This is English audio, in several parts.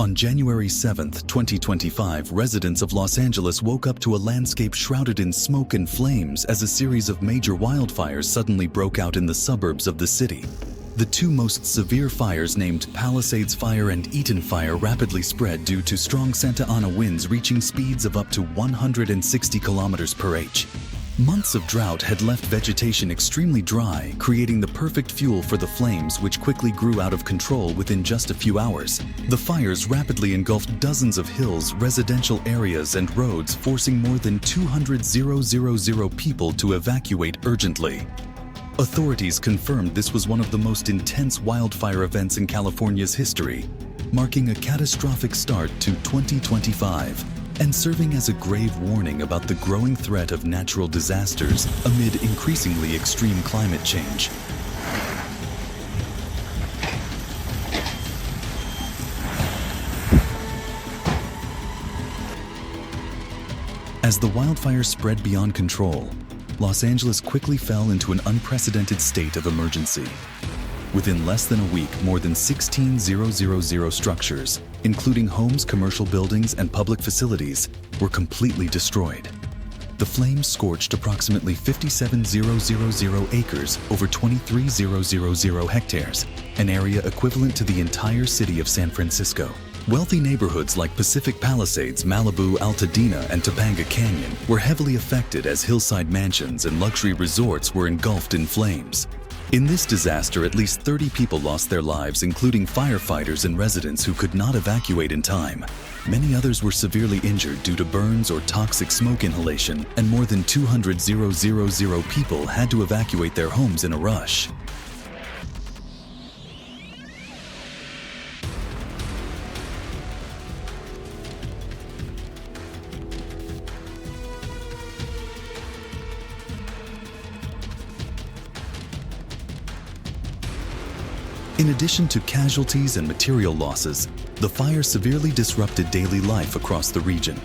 On January 7, 2025, residents of Los Angeles woke up to a landscape shrouded in smoke and flames as a series of major wildfires suddenly broke out in the suburbs of the city. The two most severe fires, named Palisades Fire and Eaton Fire, rapidly spread due to strong Santa Ana winds reaching speeds of up to 160 kilometers per h. Months of drought had left vegetation extremely dry, creating the perfect fuel for the flames, which quickly grew out of control within just a few hours. The fires rapidly engulfed dozens of hills, residential areas, and roads, forcing more than 200,000 people to evacuate urgently. Authorities confirmed this was one of the most intense wildfire events in California's history, marking a catastrophic start to 2025. And serving as a grave warning about the growing threat of natural disasters amid increasingly extreme climate change. As the wildfires spread beyond control, Los Angeles quickly fell into an unprecedented state of emergency. Within less than a week, more than 16,000 structures, including homes, commercial buildings, and public facilities, were completely destroyed. The flames scorched approximately 57,000 acres over 23,000 hectares, an area equivalent to the entire city of San Francisco. Wealthy neighborhoods like Pacific Palisades, Malibu, Altadena, and Topanga Canyon were heavily affected as hillside mansions and luxury resorts were engulfed in flames. In this disaster, at least 30 people lost their lives, including firefighters and residents who could not evacuate in time. Many others were severely injured due to burns or toxic smoke inhalation, and more than 200,000 people had to evacuate their homes in a rush. In addition to casualties and material losses, the fire severely disrupted daily life across the region.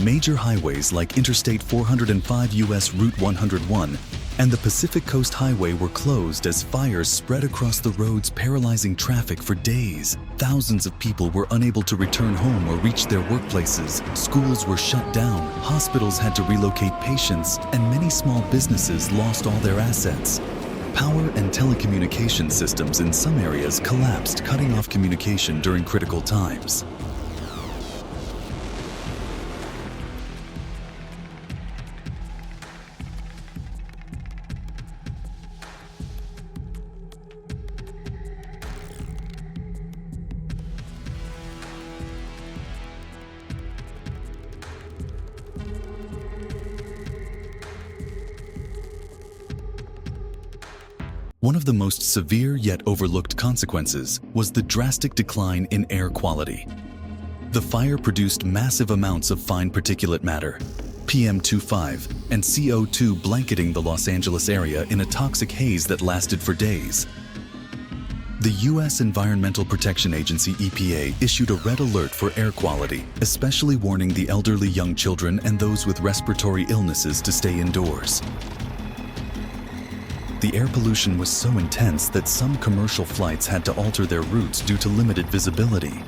Major highways like Interstate 405 US Route 101 and the Pacific Coast Highway were closed as fires spread across the roads, paralyzing traffic for days. Thousands of people were unable to return home or reach their workplaces. Schools were shut down, hospitals had to relocate patients, and many small businesses lost all their assets. Power and telecommunication systems in some areas collapsed, cutting off communication during critical times. One of the most severe yet overlooked consequences was the drastic decline in air quality. The fire produced massive amounts of fine particulate matter, PM2.5, and CO2 blanketing the Los Angeles area in a toxic haze that lasted for days. The U.S. Environmental Protection Agency (EPA) issued a red alert for air quality, especially warning the elderly, young children, and those with respiratory illnesses to stay indoors. The air pollution was so intense that some commercial flights had to alter their routes due to limited visibility.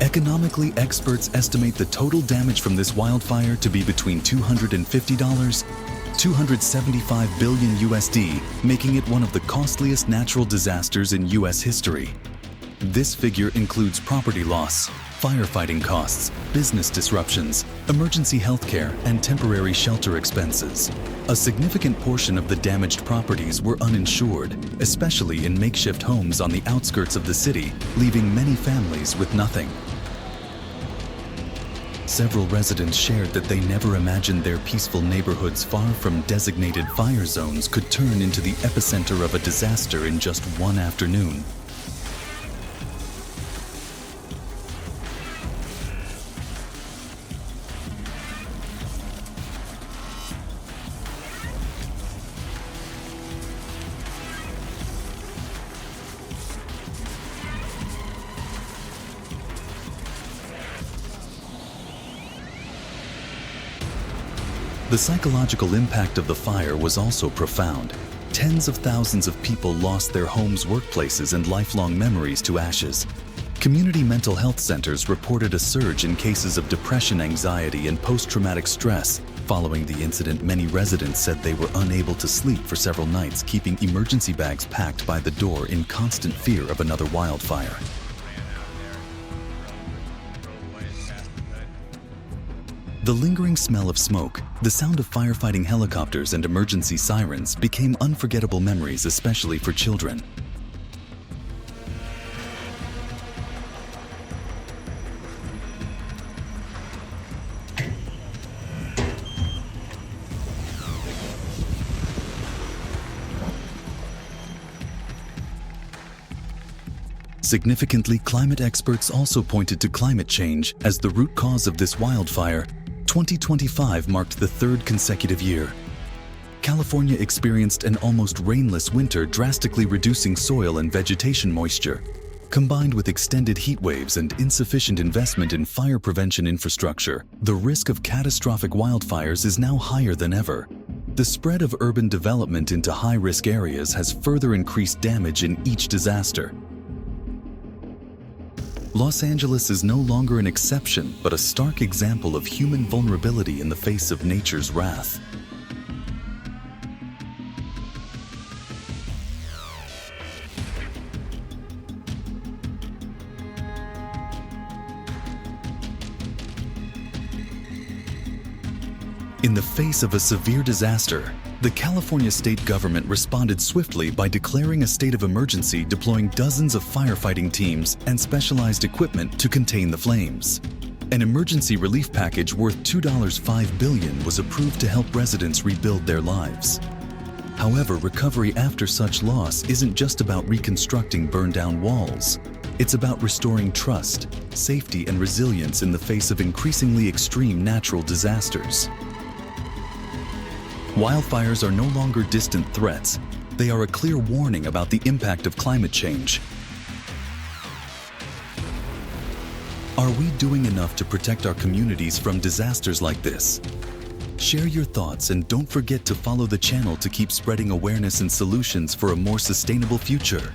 Economically, experts estimate the total damage from this wildfire to be between $250 $275 billion USD, making it one of the costliest natural disasters in U.S. history. This figure includes property loss, firefighting costs, business disruptions, emergency healthcare, and temporary shelter expenses. A significant portion of the damaged properties were uninsured, especially in makeshift homes on the outskirts of the city, leaving many families with nothing. Several residents shared that they never imagined their peaceful neighborhoods far from designated fire zones could turn into the epicenter of a disaster in just one afternoon. The psychological impact of the fire was also profound. Tens of thousands of people lost their homes, workplaces, and lifelong memories to ashes. Community mental health centers reported a surge in cases of depression, anxiety, and post-traumatic stress. Following the incident, many residents said they were unable to sleep for several nights, keeping emergency bags packed by the door in constant fear of another wildfire. The lingering smell of smoke, the sound of firefighting helicopters and emergency sirens became unforgettable memories, especially for children. Significantly, climate experts also pointed to climate change as the root cause of this wildfire. 2025 marked the third consecutive year. California experienced an almost rainless winter, drastically reducing soil and vegetation moisture. Combined with extended heat waves and insufficient investment in fire prevention infrastructure, the risk of catastrophic wildfires is now higher than ever. The spread of urban development into high-risk areas has further increased damage in each disaster. Los Angeles is no longer an exception, but a stark example of human vulnerability in the face of nature's wrath. In the face of a severe disaster, the California state government responded swiftly by declaring a state of emergency, deploying dozens of firefighting teams and specialized equipment to contain the flames. An emergency relief package worth $2.5 billion was approved to help residents rebuild their lives. However, recovery after such loss isn't just about reconstructing burned-down walls. It's about restoring trust, safety, and resilience in the face of increasingly extreme natural disasters. Wildfires are no longer distant threats. They are a clear warning about the impact of climate change. Are we doing enough to protect our communities from disasters like this? Share your thoughts and don't forget to follow the channel to keep spreading awareness and solutions for a more sustainable future.